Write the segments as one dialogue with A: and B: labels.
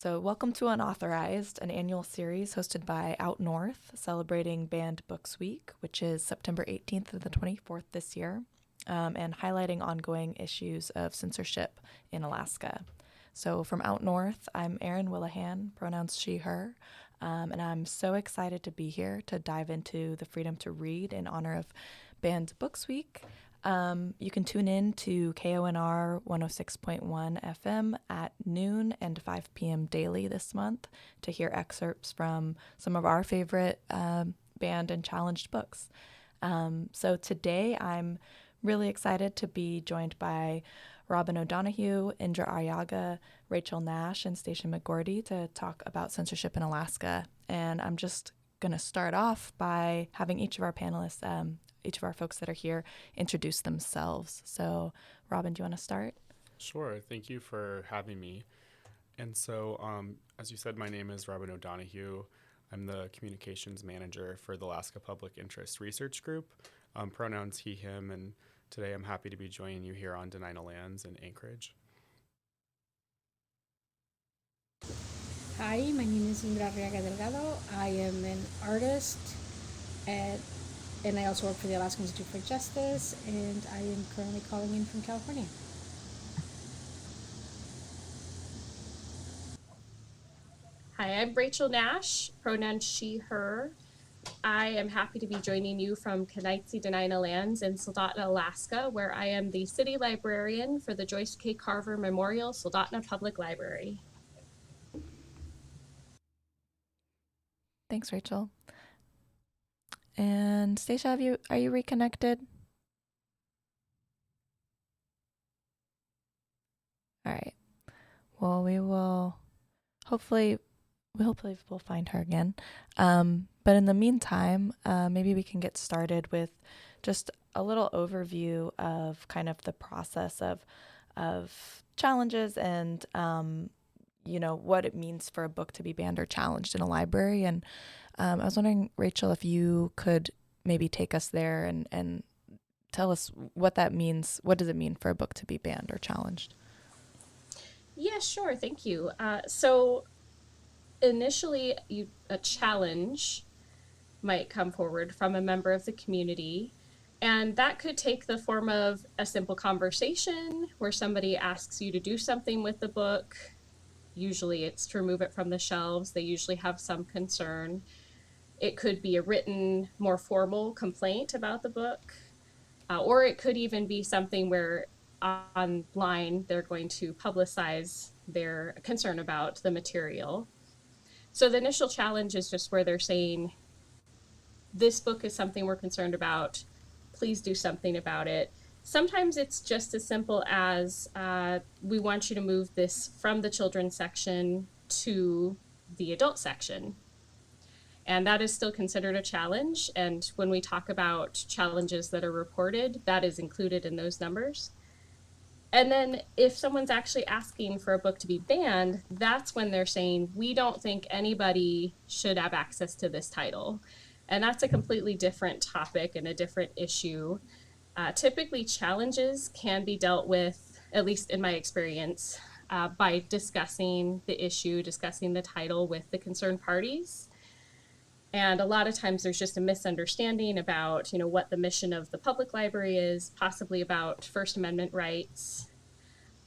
A: So, welcome to Unauthorized, an annual series hosted by Out North, celebrating Banned Books Week, which is September 18th to the 24th this year, and highlighting ongoing issues of censorship in Alaska. So, from Out North, I'm Erin, Willahan, pronouns she, her, and I'm so excited to be here to dive into the freedom to read in honor of Banned Books Week. You can tune in to KONR 106.1 FM at noon and 5 p.m. daily this month to hear excerpts from some of our favorite banned and challenged books. So today I'm really excited to be joined by Robin O'Donoghue, Indra Arriaga, Rachel Nash, and Station McGordy to talk about censorship in Alaska. And I'm just going to start off by having each of our panelists, each of our folks that are here, introduce themselves. So, Robin, do you want to start?
B: Sure. Thank you for having me. And so, as you said, my name is Robin O'Donoghue. I'm the communications manager for the Alaska Public Interest Research Group, pronouns he, him, and today I'm happy to be joining you here on Denina Lands in Anchorage.
C: Hi, my name is Indra Arriaga Delgado. I am an artist and I also work for the Alaska Institute for Justice, and I am currently calling in from California.
D: Hi, I'm Rachel Nash, pronouns she, her. I am happy to be joining you from Kenaitze Denina Lands in Soldotna, Alaska, where I am the city librarian for the Joyce K. Carver Memorial Soldotna Public Library.
A: Thanks, Rachel. And Stacia, are you reconnected? All right. Well, hopefully we'll find her again. But in the meantime, maybe we can get started with just a little overview of kind of the process of challenges and what it means for a book to be banned or challenged in a library. And I was wondering, Rachel, if you could maybe take us there and tell us what that means. What does it mean for a book to be banned or challenged?
D: Yeah, sure. Thank you. So initially, a challenge might come forward from a member of the community. And that could take the form of a simple conversation where somebody asks you to do something with the book. Usually it's to remove it from the shelves. They usually have some concern. It could be a written, more formal complaint about the book. Or it could even be something where online they're going to publicize their concern about the material. So the initial challenge is just where they're saying, this book is something we're concerned about. Please do something about it. Sometimes it's just as simple as we want you to move this from the children's section to the adult section. And that is still considered a challenge. And when we talk about challenges that are reported, that is included in those numbers. And then if someone's actually asking for a book to be banned, that's when they're saying, we don't think anybody should have access to this title. And that's a completely different topic and a different issue. Typically, challenges can be dealt with, at least in my experience, by discussing the issue, discussing the title with the concerned parties. And a lot of times there's just a misunderstanding about, what the mission of the public library is, possibly about First Amendment rights.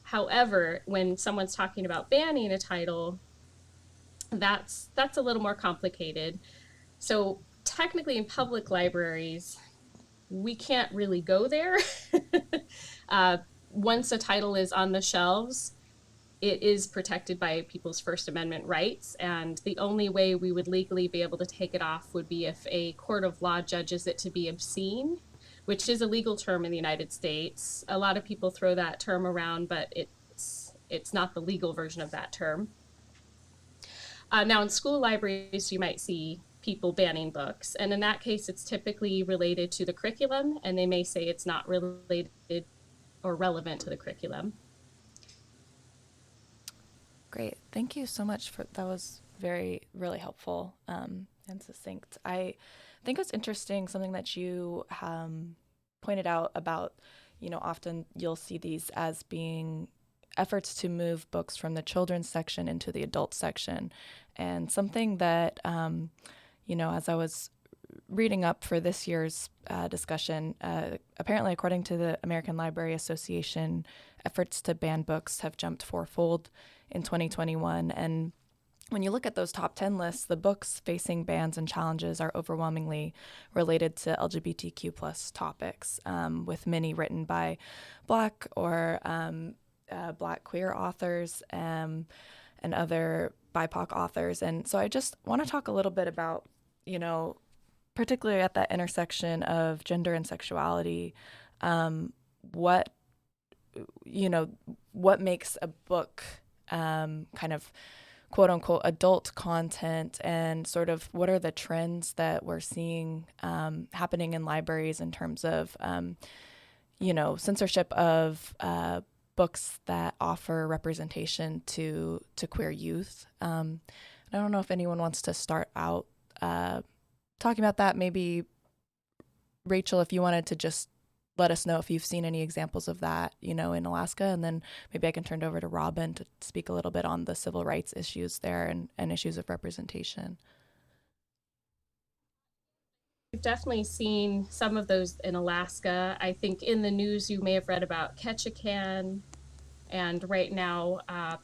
D: However, when someone's talking about banning a title, that's a little more complicated. So technically in public libraries, we can't really go there. Once a title is on the shelves, it is protected by people's First Amendment rights, and the only way we would legally be able to take it off would be if a court of law judges it to be obscene, which is a legal term in the United States. A lot of people throw that term around, but it's not the legal version of that term. Now in school libraries, you might see people banning books, and in that case, it's typically related to the curriculum, and they may say it's not related or relevant to the curriculum.
A: Great. Thank you so much that was really helpful and succinct. I think it's interesting, something that you pointed out about, often you'll see these as being efforts to move books from the children's section into the adult section. And something that, as I was reading up for this year's discussion, apparently, according to the American Library Association, efforts to ban books have jumped fourfold in 2021. And when you look at those top 10 lists, the books facing bans and challenges are overwhelmingly related to LGBTQ plus topics, with many written by Black or Black queer authors and other BIPOC authors. And so I just want to talk a little bit about, particularly at that intersection of gender and sexuality, what makes a book kind of quote unquote adult content, and sort of what are the trends that we're seeing happening in libraries in terms of, censorship of books that offer representation to queer youth. I don't know if anyone wants to start out talking about that. Maybe Rachel, if you wanted to just let us know if you've seen any examples of that, in Alaska, and then maybe I can turn it over to Robin to speak a little bit on the civil rights issues there and issues of representation.
D: We've definitely seen some of those in Alaska. I think in the news you may have read about Ketchikan, and right now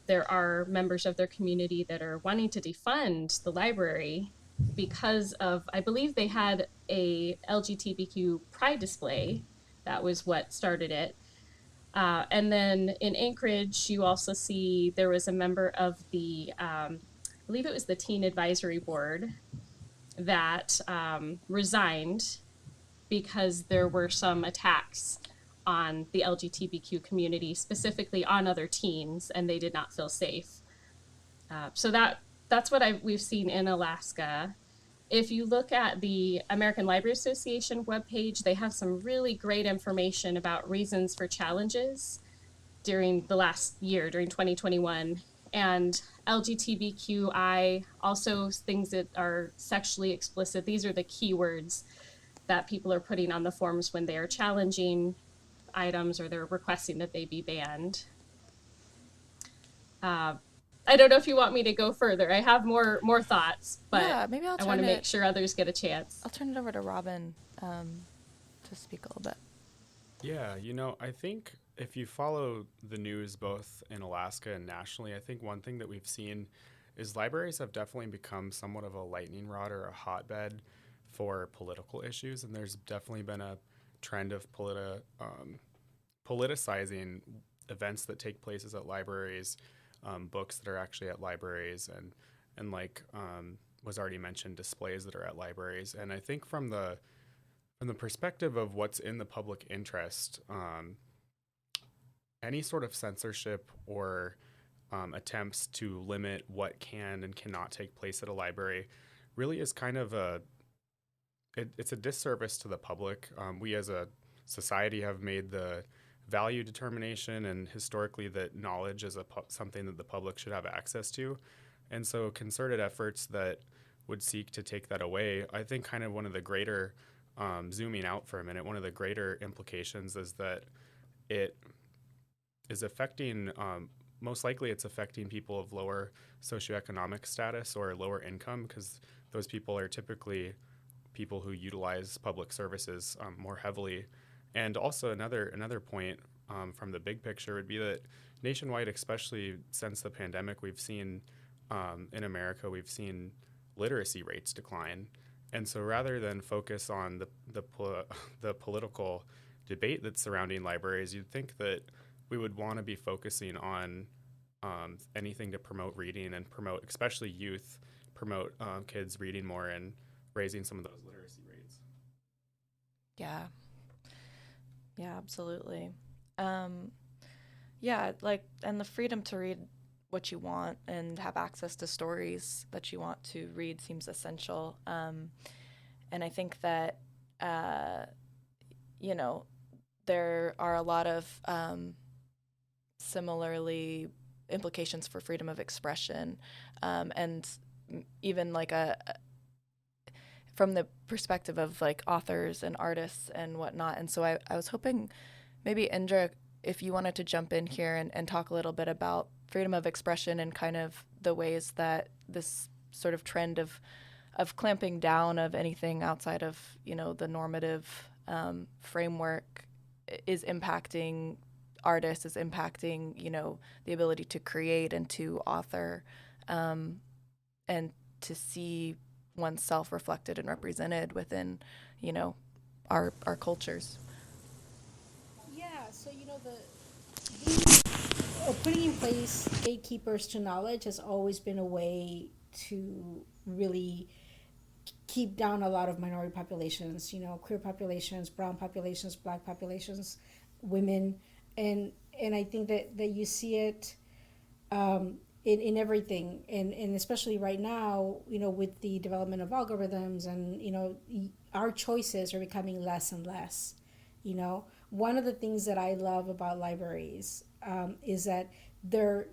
D: there are members of their community that are wanting to defund the library because of, I believe they had a LGBTQ pride display. That was what started it. And then in Anchorage, you also see there was a member of the, I believe it was the Teen Advisory Board, that resigned because there were some attacks on the LGBTQ community, specifically on other teens, and they did not feel safe. So that's what we've seen in Alaska. If you look at the American Library Association webpage, they have some really great information about reasons for challenges during the last year, during 2021. And LGBTQI, also things that are sexually explicit. These are the keywords that people are putting on the forms when they are challenging items or they're requesting that they be banned. I don't know if you want me to go further. I have more thoughts, but
A: yeah, maybe I
D: want to make sure others get a chance.
A: I'll turn it over to Robin to speak a little bit.
B: Yeah, I think if you follow the news both in Alaska and nationally, I think one thing that we've seen is libraries have definitely become somewhat of a lightning rod or a hotbed for political issues, and there's definitely been a trend of politicizing events that take places at libraries, books that are actually at libraries, and like was already mentioned, displays that are at libraries. And I think from the perspective of what's in the public interest, any sort of censorship or attempts to limit what can and cannot take place at a library really is kind of it's a disservice to the public. We as a society have made the value determination and historically that knowledge is something that the public should have access to. And so concerted efforts that would seek to take that away, I think kind of one of the greater, zooming out for a minute, one of the greater implications is that it is affecting, most likely it's affecting people of lower socioeconomic status or lower income, because those people are typically people who utilize public services more heavily. And also another point from the big picture would be that nationwide, especially since the pandemic, we've seen in America, we've seen literacy rates decline. And so rather than focus on the political debate that's surrounding libraries, you'd think that we would want to be focusing on anything to promote reading and promote, especially youth, promote kids reading more and raising some of those literacy rates.
A: Yeah. Yeah, absolutely. Yeah, and the freedom to read what you want and have access to stories that you want to read seems essential. And I think that, there are a lot of similarly implications for freedom of expression, and even from the perspective of authors and artists and whatnot. And so I was hoping maybe Indra if you wanted to jump in here and talk a little bit about freedom of expression and kind of the ways that this sort of trend of clamping down of anything outside of, the normative framework is impacting artists, is impacting, the ability to create and to author, and to see oneself reflected and represented within, our cultures.
C: Yeah, so putting in place gatekeepers to knowledge has always been a way to really keep down a lot of minority populations, queer populations, brown populations, black populations, women, and I think that you see it in everything, and especially right now, with the development of algorithms, and our choices are becoming less and less. One of the things that I love about libraries is that they're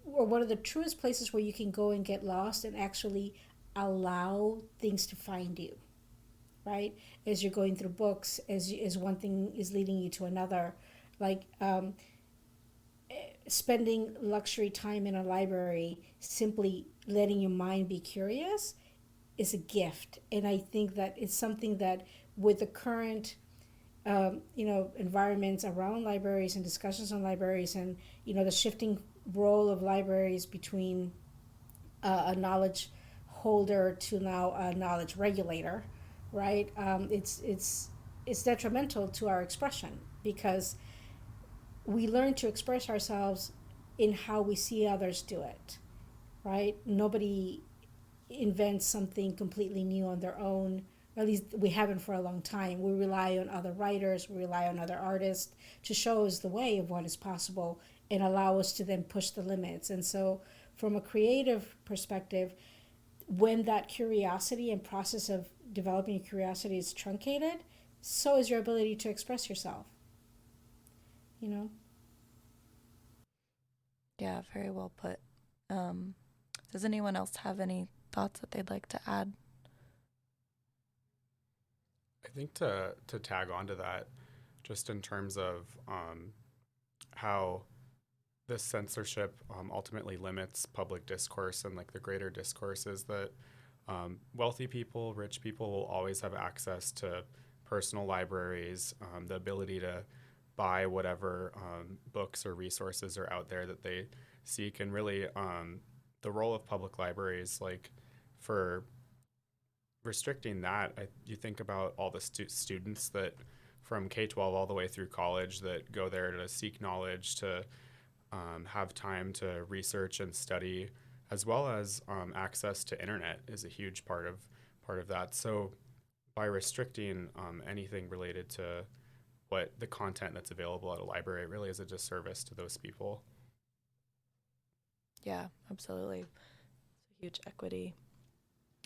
C: one of the truest places where you can go and get lost and actually allow things to find you, right? As you're going through books, as one thing is leading you to another, like spending luxury time in a library, simply letting your mind be curious, is a gift. And I think that it's something that, with the current environments around libraries and discussions on libraries, and the shifting role of libraries between a knowledge holder to now a knowledge regulator, right? It's detrimental to our expression, because we learn to express ourselves in how we see others do it, right? Nobody invents something completely new on their own. At least we haven't for a long time. We rely on other writers, we rely on other artists to show us the way of what is possible and allow us to then push the limits. And so, from a creative perspective, when that curiosity and process of developing a curiosity is truncated, so is your ability to express yourself.
A: Yeah, very well put. Does anyone else have any thoughts that they'd like to add?
B: I think to tag on to that, just in terms of how this censorship ultimately limits public discourse, and like the greater discourse is that wealthy people, rich people will always have access to personal libraries, the ability to buy whatever books or resources are out there that they seek, and really the role of public libraries, like for restricting that, you think about all the students that from K-12 all the way through college that go there to seek knowledge, to have time to research and study, as well as access to internet is a huge part of that. So by restricting anything related to what the content that's available at a library, it really is a disservice to those people.
A: Yeah, absolutely. It's a huge equity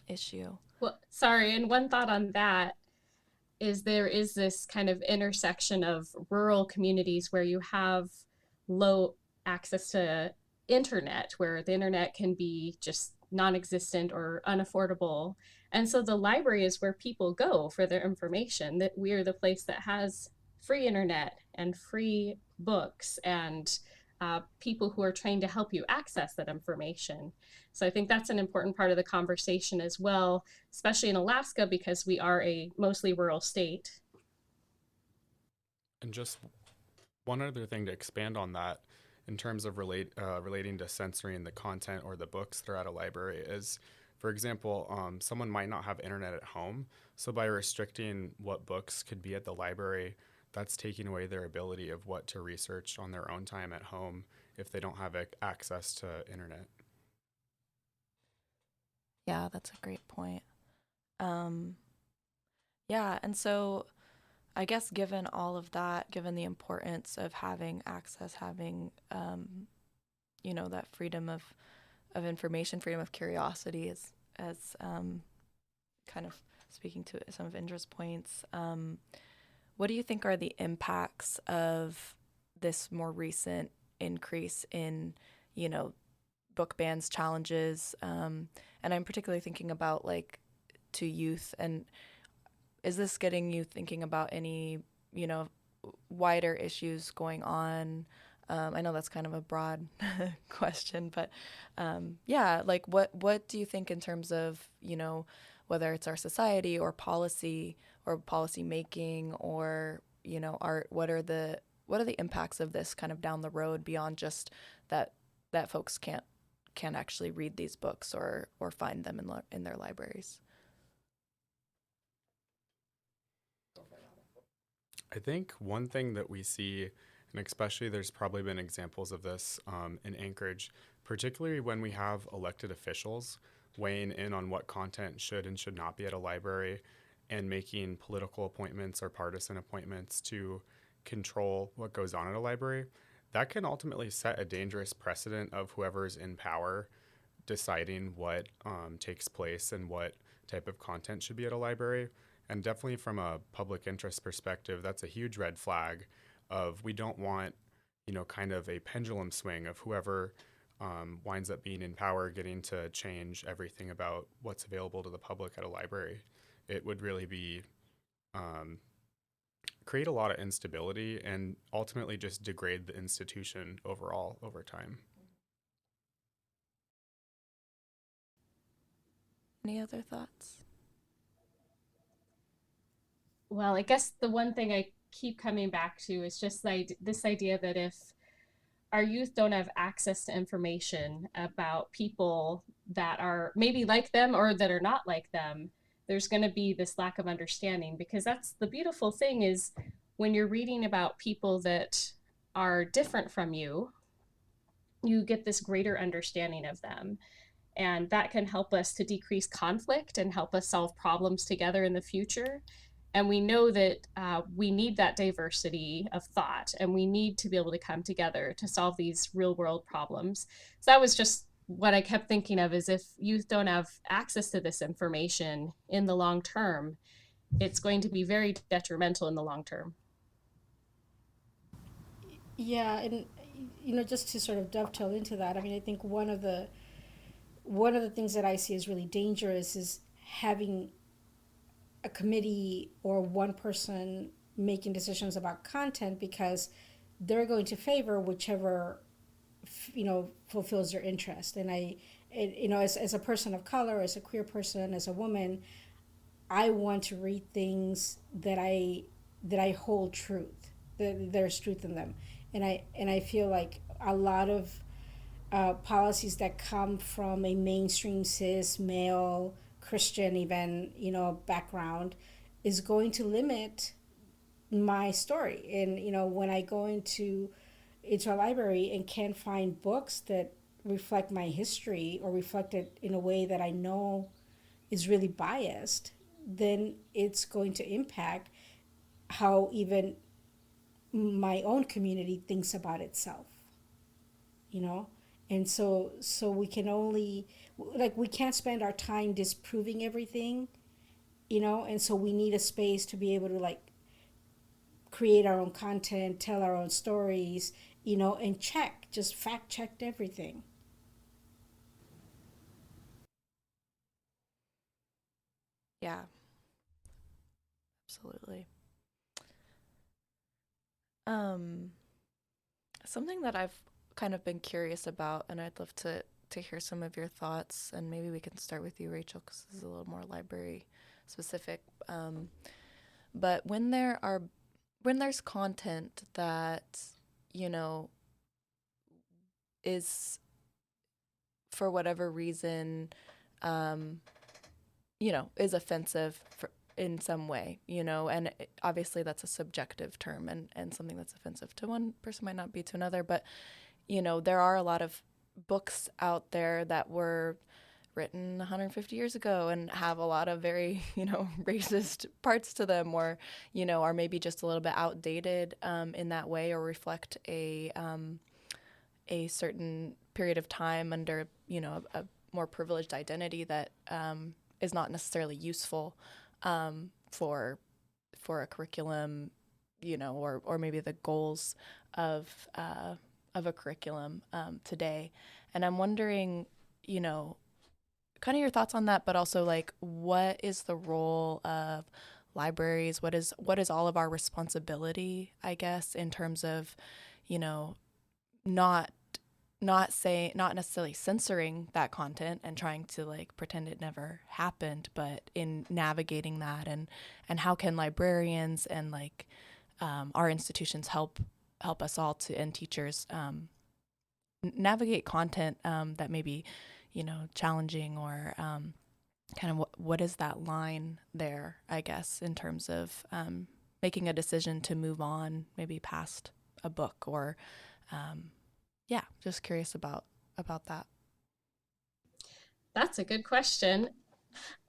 A: issue.
D: Well, sorry, and one thought on that is there is this kind of intersection of rural communities where you have low access to internet, where the internet can be just non-existent or unaffordable. And so the library is where people go for their information, that we are the place that has free internet and free books, and people who are trained to help you access that information. So I think that's an important part of the conversation as well, especially in Alaska, because we are a mostly rural state.
B: And just one other thing to expand on that, in terms of relating to censoring the content or the books that are at a library, is, for example, someone might not have internet at home. So by restricting what books could be at the library, that's taking away their ability of what to research on their own time at home if they don't have access to internet.
A: Yeah, that's a great point. Yeah, and so I guess given all of that, given the importance of having access, having that freedom of information, freedom of curiosity, as kind of speaking to some of Indra's points, what do you think are the impacts of this more recent increase in, book bans, challenges, and I'm particularly thinking about to youth, and is this getting you thinking about any, wider issues going on? I know that's kind of a broad question, but yeah, like what do you think in terms of, whether it's our society or policy making, or, art, what are the impacts of this kind of down the road beyond just that folks can't actually read these books or find them in their libraries?
B: I think one thing that we see, and especially there's probably been examples of this in Anchorage, particularly when we have elected officials weighing in on what content should and should not be at a library and making political appointments or partisan appointments to control what goes on at a library, that can ultimately set a dangerous precedent of whoever's in power deciding what takes place and what type of content should be at a library. And definitely from a public interest perspective, that's a huge red flag of we don't want, kind of a pendulum swing of whoever winds up being in power getting to change everything about what's available to the public at a library. It would really be create a lot of instability and ultimately just degrade the institution overall over time.
A: Any other thoughts?
D: Well, I guess the one thing I keep coming back to is just like this idea that if our youth don't have access to information about people that are maybe like them or that are not like them, there's going to be this lack of understanding. Because that's the beautiful thing, is when you're reading about people that are different from you get this greater understanding of them. And that can help us to decrease conflict and help us solve problems together in the future. And we know that we need that diversity of thought, and we need to be able to come together to solve these real world problems. So that was just what I kept thinking of, is if youth don't have access to this information in the long term, it's going to be very detrimental in the long term.
C: Yeah, and just to sort of dovetail into that, I mean, I think one of the things that I see as really dangerous is having a committee or one person making decisions about content, because they're going to favor whichever fulfills their interest. And as a person of color, as a queer person, as a woman, I want to read things that I hold truth, that there's truth in them. And I feel like a lot of policies that come from a mainstream cis male Christian even background is going to limit my story. And when I go into a library and can't find books that reflect my history or reflect it in a way that I know is really biased, then it's going to impact how even my own community thinks about itself, and so we can only, like, we can't spend our time disproving everything, and so we need a space to be able to, like, create our own content, tell our own stories, and just fact checked everything.
A: Yeah, absolutely. Something that I've kind of been curious about, and I'd love to hear some of your thoughts, and maybe we can start with you, Rachel, because this is a little more library specific. But when there's content that, is, for whatever reason, is offensive in some way, and obviously that's a subjective term, and something that's offensive to one person might not be to another. But, there are a lot of books out there that were written 150 years ago and have a lot of very, racist parts to them, or, are maybe just a little bit outdated in that way, or reflect a certain period of time under, a more privileged identity that is not necessarily useful for a curriculum, or maybe the goals of a curriculum today. And I'm wondering, kind of your thoughts on that, but also, like, what is the role of libraries? What is all of our responsibility, I guess, in terms of, you know, not necessarily censoring that content and trying to like pretend it never happened, but in navigating that, and how can librarians and like our institutions help us all to, and teachers, navigate content that may be, you know, challenging, or kind of what is that line there, I guess, in terms of making a decision to move on, maybe past a book, or yeah, just curious about that.
D: That's a good question.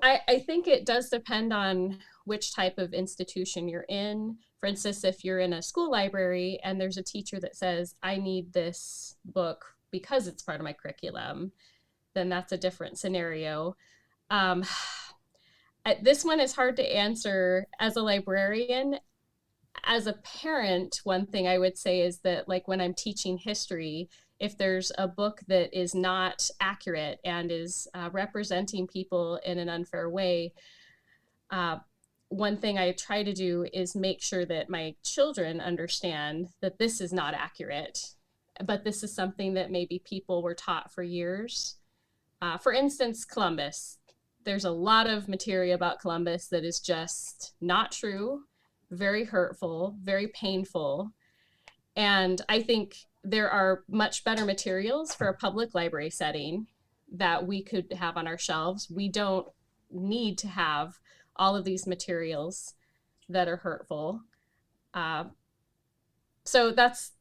D: I think it does depend on which type of institution you're in. For instance, if you're in a school library and there's a teacher that says, I need this book because it's part of my curriculum, then that's a different scenario. Um, this one is hard to answer as a librarian. As a parent, one thing I would say is that, like, when I'm teaching history, if there's a book that is not accurate and is representing people in an unfair way, uh, one thing I try to do is make sure that my children understand that this is not accurate, but this is something that maybe people were taught for years. For instance, Columbus. There's a lot of material about Columbus that is just not true, very hurtful, very painful. And I think there are much better materials for a public library setting that we could have on our shelves. We don't need to have all of these materials that are hurtful. Uh, so that's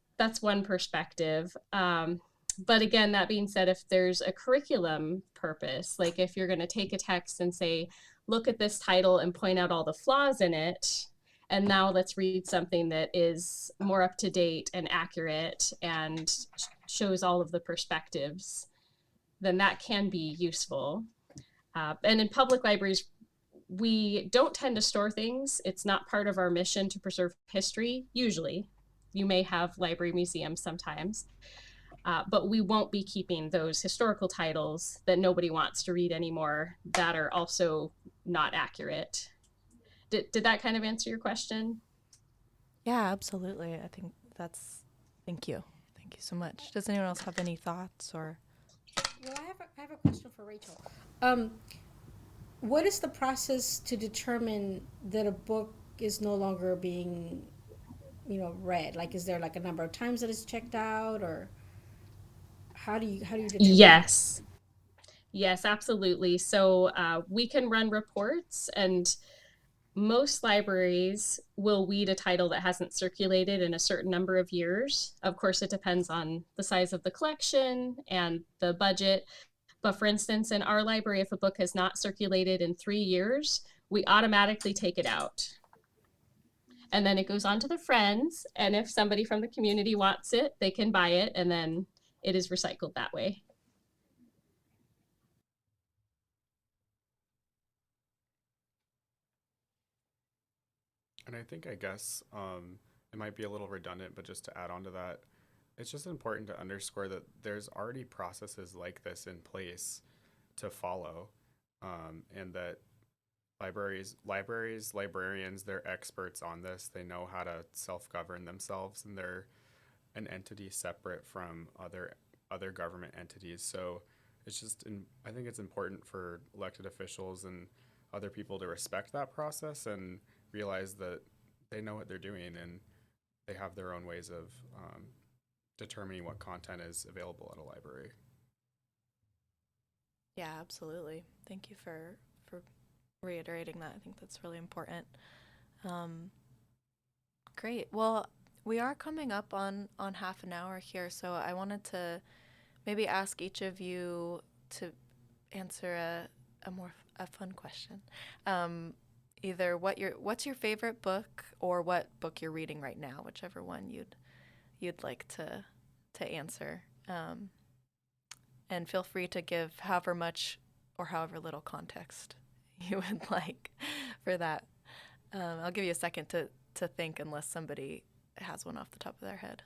D: one perspective. But again, that being said, if there's a curriculum purpose, like if you're going to take a text and say, look at this title and point out all the flaws in it, and now let's read something that is more up to date and accurate and shows all of the perspectives, then that can be useful. And in public libraries, we don't tend to store things. It's not part of our mission to preserve history, usually. You may have library museums sometimes. But we won't be keeping those historical titles that nobody wants to read anymore that are also not accurate. Did that kind of answer your question?
A: Yeah, absolutely. I think thank you. Thank you so much. Does anyone else have any thoughts or?
C: Well, I have a question for Rachel. What is the process to determine that a book is no longer being, read? Like, is there like a number of times that it's checked out, or how do you determine?
D: Yes, absolutely. So we can run reports, and most libraries will weed a title that hasn't circulated in a certain number of years. Of course, it depends on the size of the collection and the budget. But for instance, in our library, if a book has not circulated in 3 years, we automatically take it out. And then it goes on to the friends. And if somebody from the community wants it, they can buy it, and then it is recycled that way.
B: And I guess it might be a little redundant, but just to add on to that, it's just important to underscore that there's already processes like this in place to follow, and that librarians, they're experts on this. They know how to self-govern themselves, and they're an entity separate from other government entities. So it's just, I think it's important for elected officials and other people to respect that process and realize that they know what they're doing, and they have their own ways of determining what content is available at a library.
A: Yeah, absolutely. Thank you for reiterating that. I think that's really important. Great. Well, we are coming up on half an hour here, so I wanted to maybe ask each of you to answer a fun question. Either what's your favorite book, or what book you're reading right now, whichever one you'd like to answer. And feel free to give however much or however little context you would like for that. I'll give you a second to think, unless somebody has one off the top of their head.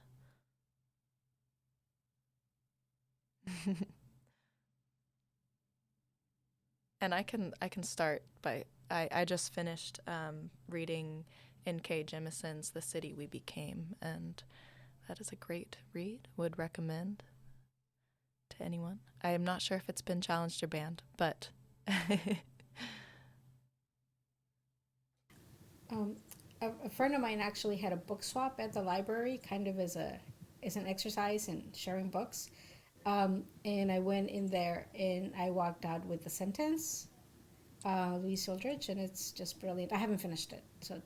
A: And I can start by I just finished reading N.K. Jemison's The City We Became, and that is a great read. Would recommend to anyone. I am not sure if it's been challenged or banned, but
C: A friend of mine actually had a book swap at the library, kind of as an exercise in sharing books. And I went in there and I walked out with The Sentence, Louise Aldrich, and it's just brilliant. I haven't finished it, so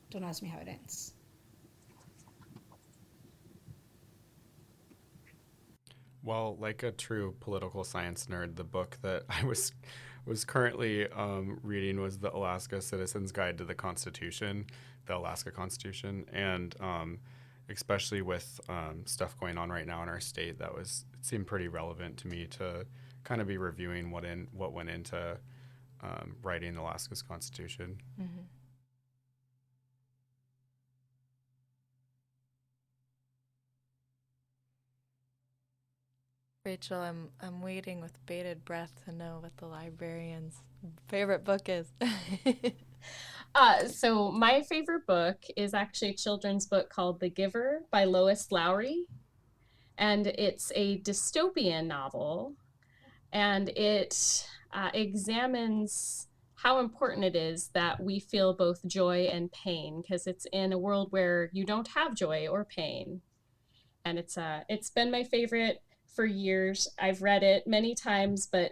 C: don't ask me how it ends.
B: Well, like a true political science nerd, the book that I was currently reading was the Alaska Citizen's Guide to the Constitution, the Alaska Constitution, and especially with stuff going on right now in our state, it seemed pretty relevant to me to kind of be reviewing what went into writing Alaska's Constitution.
A: Mm-hmm. Rachel, I'm waiting with bated breath to know what the librarian's favorite book is.
D: So my favorite book is actually a children's book called The Giver by Lois Lowry. And it's a dystopian novel. And it examines how important it is that we feel both joy and pain, because it's in a world where you don't have joy or pain. And it's been my favorite for years. I've read it many times, but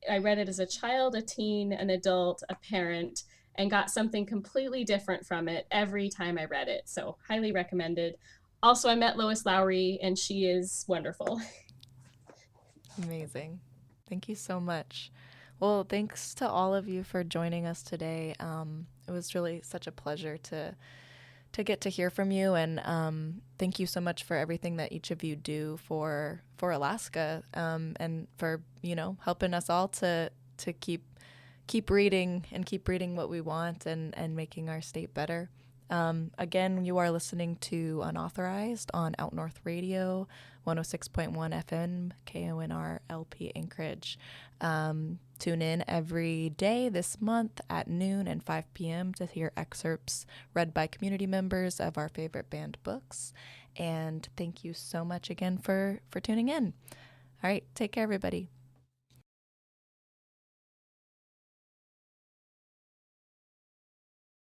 D: I read it as a child, a teen, an adult, a parent, and got something completely different from it every time I read it. So highly recommended. Also, I met Lois Lowry, and she is wonderful.
A: Amazing. Thank you so much. Well, thanks to all of you for joining us today. It was really such a pleasure to get to hear from you, and thank you so much for everything that each of you do for Alaska, and for helping us all to keep reading what we want and making our state better. Again, you are listening to Unauthorized on Out North Radio, 106.1 FM, KONR LP Anchorage. Tune in every day this month at noon and 5 p.m. to hear excerpts read by community members of our favorite banned books. And thank you so much again for tuning in. All right, take care, everybody.